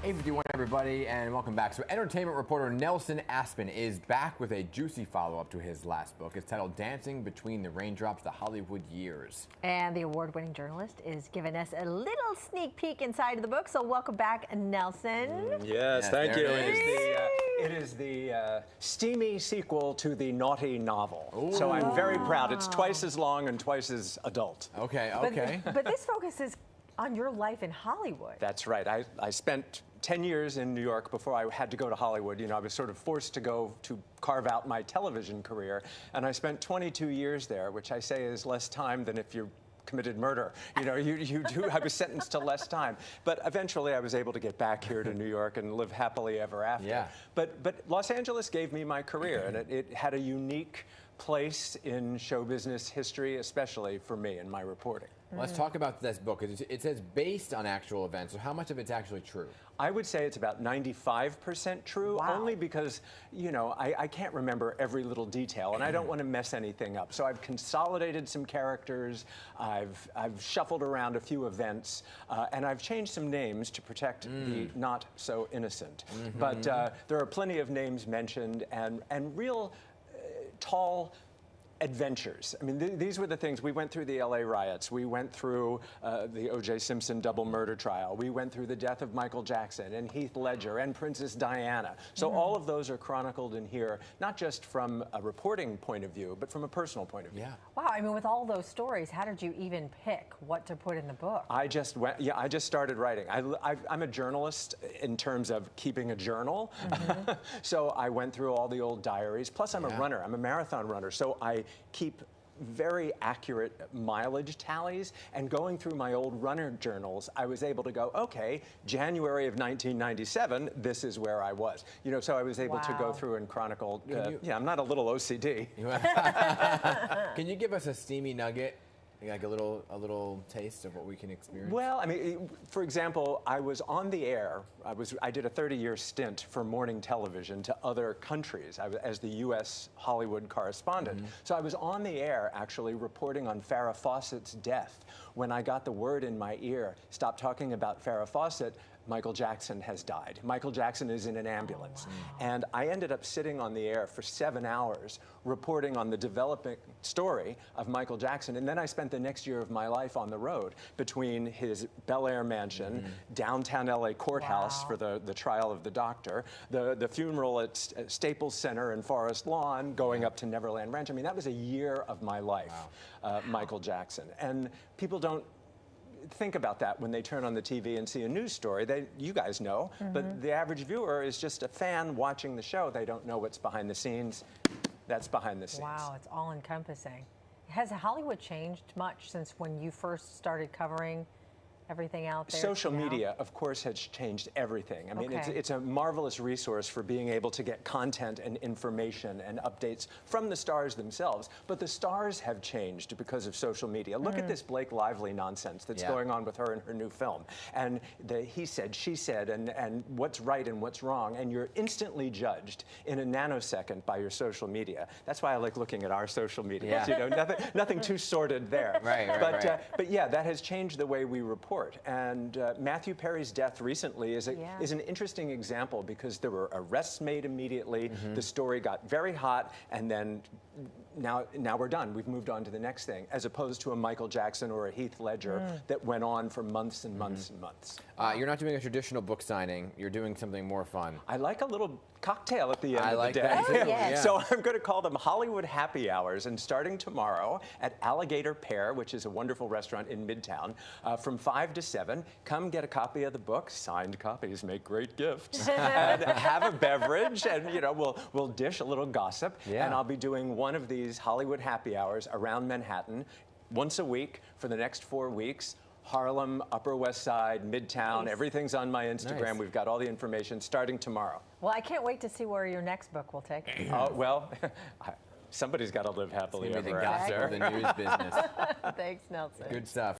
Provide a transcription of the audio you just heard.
8:51, everybody, and welcome back. So entertainment reporter Nelson Aspen is back with a juicy follow-up to his last book. It's titled Dancing Between the Raindrops, The Hollywood Years. And the award-winning journalist is giving us a little sneak peek inside of the book. So welcome back, Nelson. Yes, thank you. It is the steamy sequel to the naughty novel. Ooh. So I'm very proud. It's twice as long and twice as adult. Okay. But this focuses on your life in Hollywood. That's right. I spent 10 years in New York before I had to go to Hollywood. You know, I was sort of forced to go to carve out my television career. And I spent 22 years there, which I say is less time than if you committed murder. You know, I was sentenced to less time. But eventually I was able to get back here to New York and live happily ever after. Yeah. But Los Angeles gave me my career, and it had a unique place in show business history, especially for me in my reporting. Let's talk about this book. It says based on actual events, so how much of it's actually true? I would say it's about 95% true, only because, you know, I can't remember every little detail, and I don't want to mess anything up. So I've consolidated some characters, I've shuffled around a few events, and I've changed some names to protect the not so innocent. But there are plenty of names mentioned, and real tall adventures. I mean, these were the things. We went through the LA riots. We went through the O.J. Simpson double murder trial. We went through the death of Michael Jackson and Heath Ledger and Princess Diana. So all of those are chronicled in here, not just from a reporting point of view, but from a personal point of view. Yeah. Wow, I mean, with all those stories, how did you even pick what to put in the book? I just started writing. I'm a journalist in terms of keeping a journal. So I went through all the old diaries. Plus, I'm a runner. I'm a marathon runner. So I keep very accurate mileage tallies, and going through my old runner journals, I was able to go, okay, January of 1997, this is where I was. You know, so I was able to go through and chronicle. Yeah, I'm not a little OCD. Can you give us a steamy nugget? Like a little taste of what we can experience? Well, I mean, for example, I was on the air. I did a 30-year stint for morning television to other countries. I was as the U.S. Hollywood correspondent. So I was on the air actually reporting on Farrah Fawcett's death. When I got the word in my ear, stop talking about Farrah Fawcett, Michael Jackson has died. Michael Jackson is in an ambulance. Oh, wow. And I ended up sitting on the air for 7 hours reporting on the developing story of Michael Jackson. And then I spent the next year of my life on the road between his Bel Air mansion, downtown LA courthouse for the trial of the doctor, the funeral at Staples Center in Forest Lawn, going up to Neverland Ranch. I mean, that was a year of my life, Michael Jackson. And people don't think about that when they turn on the TV and see a news story. You guys know, but the average viewer is just a fan watching the show. They don't know what's behind the scenes. That's behind the scenes. Wow, it's all encompassing. Has Hollywood changed much since when you first started covering everything out there? Social media, of course, has changed everything. I mean, it's a marvelous resource for being able to get content and information and updates from the stars themselves. But the stars have changed because of social media. Look at this Blake Lively nonsense that's going on with her in her new film. And the he said, she said, and what's right and what's wrong. And you're instantly judged in a nanosecond by your social media. That's why I like looking at our social media. You know, nothing too sordid there. But yeah, that has changed the way we report. And Matthew Perry's death recently is an interesting example because there were arrests made immediately. The story got very hot, and then now we're done. We've moved on to the next thing, as opposed to a Michael Jackson or a Heath Ledger that went on for months and months and months. You're not doing a traditional book signing. You're doing something more fun. I like a little cocktail at the end of the day. That too. Yeah. So I'm going to call them Hollywood Happy Hours, and starting tomorrow at Alligator Pear, which is a wonderful restaurant in Midtown, from 5 to 7, come get a copy of the book. Signed copies make great gifts. And have a beverage, and you know we'll dish a little gossip. And I'll be doing one of these Hollywood Happy Hours around Manhattan once a week for the next 4 weeks. Harlem, Upper West Side, Midtown, everything's on my Instagram. We've got all the information starting tomorrow. Well, I can't wait to see where your next book will take us. Oh, well, somebody's got to live happily ever after. The gossip of the news business. Thanks, Nelson. Good stuff.